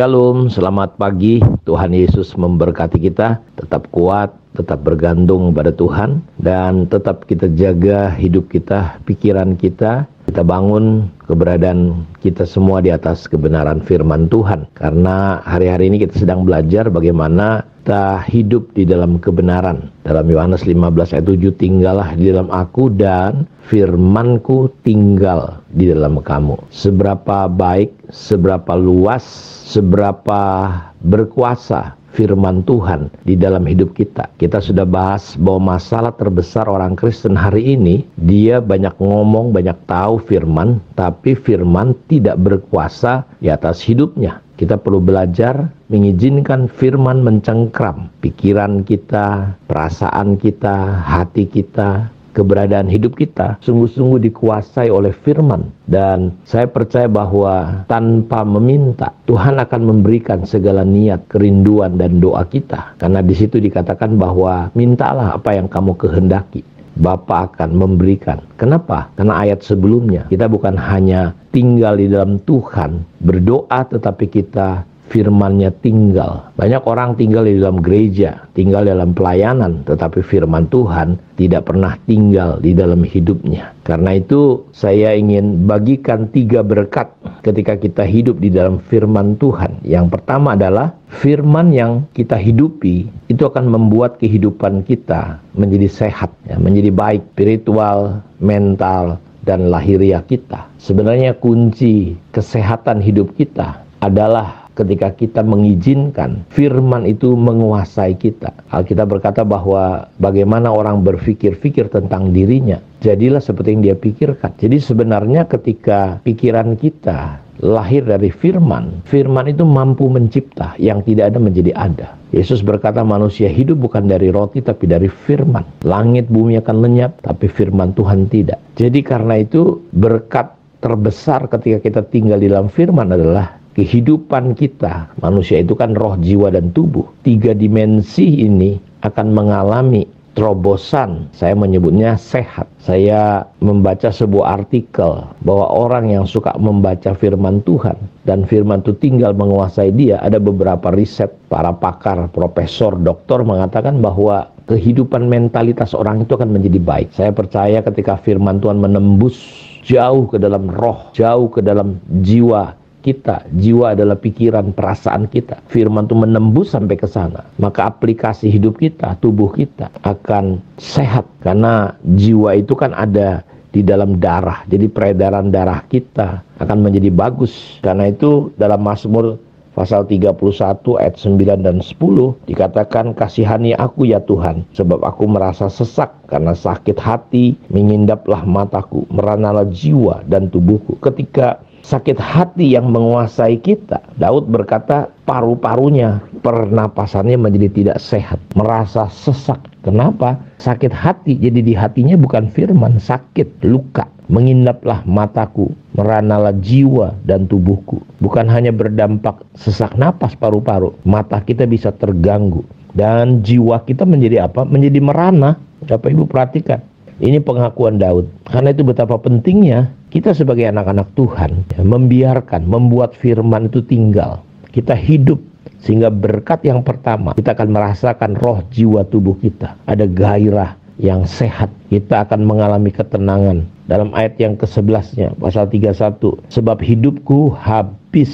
Shalom, selamat pagi. Tuhan Yesus memberkati kita. Tetap kuat, tetap bergantung pada Tuhan, dan tetap kita jaga hidup kita, pikiran kita. Kita bangun keberadaan kita semua di atas kebenaran firman Tuhan. Karena hari-hari ini kita sedang belajar bagaimana kita hidup di dalam kebenaran. Dalam Yohanes 15 ayat 7, tinggallah di dalam aku dan firmanku tinggal di dalam kamu. Seberapa baik, seberapa luas, seberapa berkuasa firman Tuhan di dalam hidup kita. Kita sudah bahas bahwa masalah terbesar orang Kristen hari ini, dia banyak ngomong, banyak tahu firman, tapi firman tidak berkuasa di atas hidupnya. Kita perlu belajar mengizinkan firman mencengkram pikiran kita, perasaan kita, hati kita, keberadaan hidup kita sungguh-sungguh dikuasai oleh firman. Dan saya percaya bahwa tanpa meminta, Tuhan akan memberikan segala niat, kerinduan, dan doa kita. Karena di situ dikatakan bahwa mintalah apa yang kamu kehendaki, Bapa akan memberikan. Kenapa? Karena ayat sebelumnya kita bukan hanya tinggal di dalam Tuhan, berdoa, tetapi kita firman-Nya tinggal. Banyak orang tinggal di dalam gereja, tinggal dalam pelayanan, tetapi firman Tuhan tidak pernah tinggal di dalam hidupnya. Karena itu saya ingin bagikan 3 berkat ketika kita hidup di dalam firman Tuhan. Yang pertama adalah firman yang kita hidupi itu akan membuat kehidupan kita menjadi sehat, menjadi baik, spiritual, mental, dan lahiriah kita. Sebenarnya kunci kesehatan hidup kita adalah ketika kita mengizinkan firman itu menguasai kita. Alkitab berkata bahwa bagaimana orang berpikir-pikir tentang dirinya, jadilah seperti yang dia pikirkan. Jadi sebenarnya ketika pikiran kita lahir dari firman, firman itu mampu mencipta yang tidak ada menjadi ada. Yesus berkata manusia hidup bukan dari roti tapi dari firman. Langit bumi akan lenyap tapi firman Tuhan tidak. Jadi karena itu berkat terbesar ketika kita tinggal di dalam firman adalah kehidupan kita. Manusia itu kan roh, jiwa, dan tubuh. 3 dimensi ini akan mengalami terobosan. Saya menyebutnya sehat. Saya membaca sebuah artikel bahwa orang yang suka membaca firman Tuhan dan firman itu tinggal menguasai dia, ada beberapa riset para pakar, profesor, doktor mengatakan bahwa kehidupan mentalitas orang itu akan menjadi baik. Saya percaya ketika firman Tuhan menembus jauh ke dalam roh, jauh ke dalam jiwa kita. Jiwa adalah pikiran, perasaan kita. Firman itu menembus sampai ke sana. Maka aplikasi hidup kita, tubuh kita akan sehat. Karena jiwa itu kan ada di dalam darah. Jadi peredaran darah kita akan menjadi bagus. Karena itu dalam Mazmur pasal 31 ayat 9 dan 10 dikatakan, kasihani aku ya Tuhan, sebab aku merasa sesak karena sakit hati, mengindaplah mataku, meranalah jiwa dan tubuhku. Ketika sakit hati yang menguasai kita, Daud berkata paru-parunya, pernapasannya menjadi tidak sehat, merasa sesak. Kenapa? Sakit hati, jadi di hatinya bukan firman, sakit, luka. Mengindaplah mataku, meranalah jiwa dan tubuhku. Bukan hanya berdampak sesak napas paru-paru, mata kita bisa terganggu. Dan jiwa kita menjadi apa? Menjadi merana. Bapak Ibu perhatikan. Ini pengakuan Daud. Karena itu betapa pentingnya kita sebagai anak-anak Tuhan membiarkan, membuat firman itu tinggal. Kita hidup sehingga berkat yang pertama, kita akan merasakan roh, jiwa, tubuh kita ada gairah yang sehat. Kita akan mengalami ketenangan. Dalam ayat yang ke-11-nya, pasal 31, sebab hidupku habis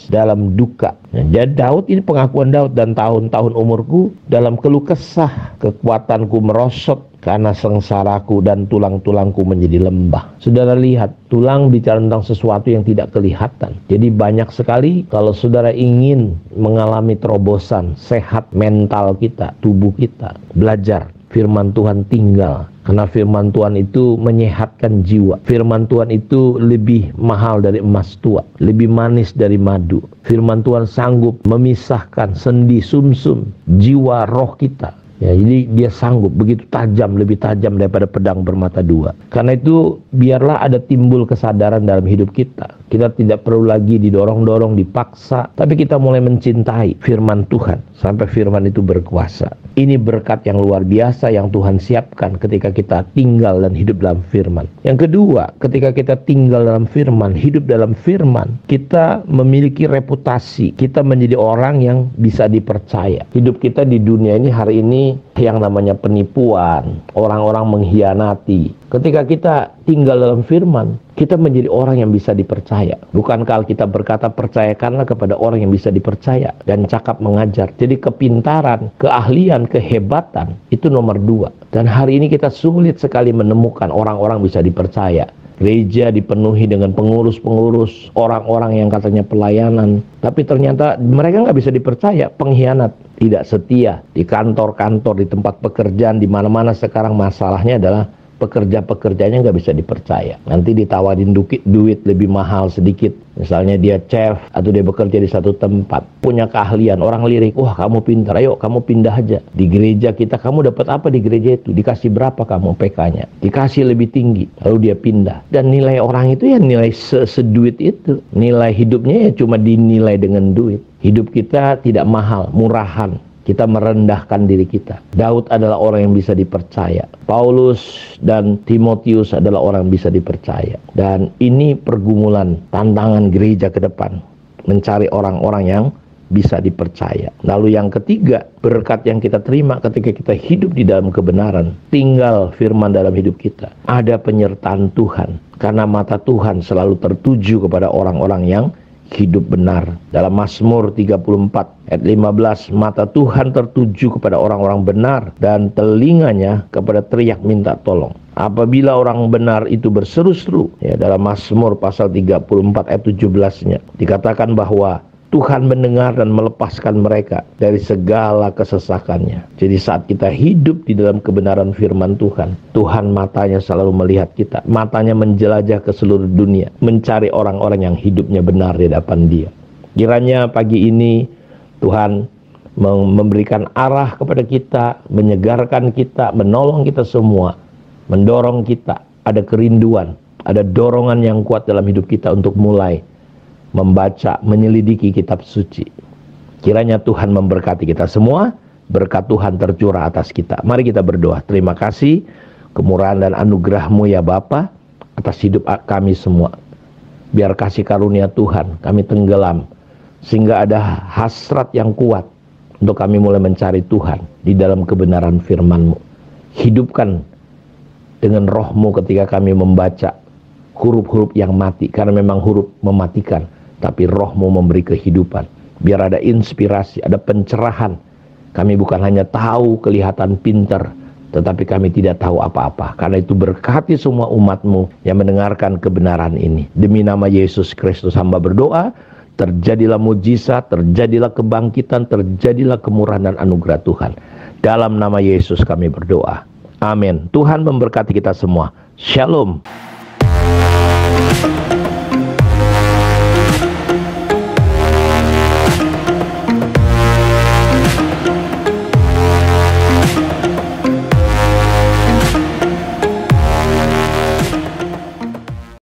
dalam duka. Jadi Daud, ini pengakuan Daud, dan tahun-tahun umurku dalam keluh kesah, kekuatanku merosot karena sengsaraku dan tulang-tulangku menjadi lembah. Saudara lihat, tulang bicara tentang sesuatu yang tidak kelihatan. Jadi banyak sekali kalau saudara ingin mengalami terobosan, sehat mental kita, tubuh kita, belajar firman Tuhan tinggal. Karena firman Tuhan itu menyehatkan jiwa. Firman Tuhan itu lebih mahal dari emas tua, lebih manis dari madu. Firman Tuhan sanggup memisahkan sendi sumsum jiwa roh kita. Ya, jadi dia sanggup begitu tajam, lebih tajam daripada pedang bermata dua. Karena itu biarlah ada timbul kesadaran dalam hidup kita. Kita tidak perlu lagi didorong-dorong, dipaksa, tapi kita mulai mencintai firman Tuhan sampai firman itu berkuasa. Ini berkat yang luar biasa yang Tuhan siapkan ketika kita tinggal dan hidup dalam firman. Yang kedua, ketika kita tinggal dalam firman, hidup dalam firman, kita memiliki reputasi. Kita menjadi orang yang bisa dipercaya. Hidup kita di dunia ini hari ini yang namanya penipuan, orang-orang mengkhianati. Ketika kita tinggal dalam firman, kita menjadi orang yang bisa dipercaya. Bukankah kita berkata percayakanlah kepada orang yang bisa dipercaya dan cakap mengajar. Jadi kepintaran, keahlian, kehebatan itu nomor 2. Dan hari ini kita sulit sekali menemukan orang-orang bisa dipercaya. Gereja dipenuhi dengan pengurus-pengurus, orang-orang yang katanya pelayanan, tapi ternyata mereka nggak bisa dipercaya, pengkhianat, tidak setia. Di kantor-kantor, di tempat pekerjaan, di mana-mana sekarang masalahnya adalah pekerja-pekerjanya nggak bisa dipercaya. Nanti ditawarin duit lebih mahal sedikit. Misalnya dia chef atau dia bekerja di satu tempat, punya keahlian, orang lirik, wah kamu pintar, ayo kamu pindah aja. Di gereja kita, kamu dapat apa di gereja itu? Dikasih berapa kamu PK-nya? Dikasih lebih tinggi, lalu dia pindah. Dan nilai orang itu ya nilai seduit itu. Nilai hidupnya ya cuma dinilai dengan duit. Hidup kita tidak mahal, murahan. Kita merendahkan diri kita. Daud adalah orang yang bisa dipercaya. Paulus dan Timotius adalah orang yang bisa dipercaya. Dan ini pergumulan, tantangan gereja ke depan. Mencari orang-orang yang bisa dipercaya. Lalu yang ketiga, berkat yang kita terima ketika kita hidup di dalam kebenaran. Tinggal firman dalam hidup kita. Ada penyertaan Tuhan. Karena mata Tuhan selalu tertuju kepada orang-orang yang hidup benar. Dalam Mazmur 34 ayat 15, mata Tuhan tertuju kepada orang-orang benar dan telinganya kepada teriak minta tolong. Apabila orang benar itu berseru-seru, ya, dalam Mazmur pasal 34 ayat 17-nya dikatakan bahwa Tuhan mendengar dan melepaskan mereka dari segala kesesakannya. Jadi saat kita hidup di dalam kebenaran firman Tuhan, Tuhan matanya selalu melihat kita. Matanya menjelajah ke seluruh dunia, mencari orang-orang yang hidupnya benar di hadapan Dia. Kiranya pagi ini Tuhan memberikan arah kepada kita, menyegarkan kita, menolong kita semua, mendorong kita. Ada kerinduan, ada dorongan yang kuat dalam hidup kita untuk mulai membaca, menyelidiki kitab suci. Kiranya Tuhan memberkati kita semua, berkat Tuhan tercurah atas kita. Mari kita berdoa. Terima kasih kemurahan dan anugerah-Mu ya Bapa atas hidup kami semua. Biar kasih karunia Tuhan kami tenggelam, sehingga ada hasrat yang kuat untuk kami mulai mencari Tuhan di dalam kebenaran firman-Mu. Hidupkan dengan roh-Mu ketika kami membaca huruf-huruf yang mati, karena memang huruf mematikan, tapi roh-Mu memberi kehidupan. Biar ada inspirasi, ada pencerahan. Kami bukan hanya tahu kelihatan pintar, tetapi kami tidak tahu apa-apa. Karena itu berkati semua umat-Mu yang mendengarkan kebenaran ini. Demi nama Yesus Kristus hamba berdoa, terjadilah mujizat, terjadilah kebangkitan, terjadilah kemurahan dan anugerah Tuhan. Dalam nama Yesus kami berdoa. Amin. Tuhan memberkati kita semua. Shalom.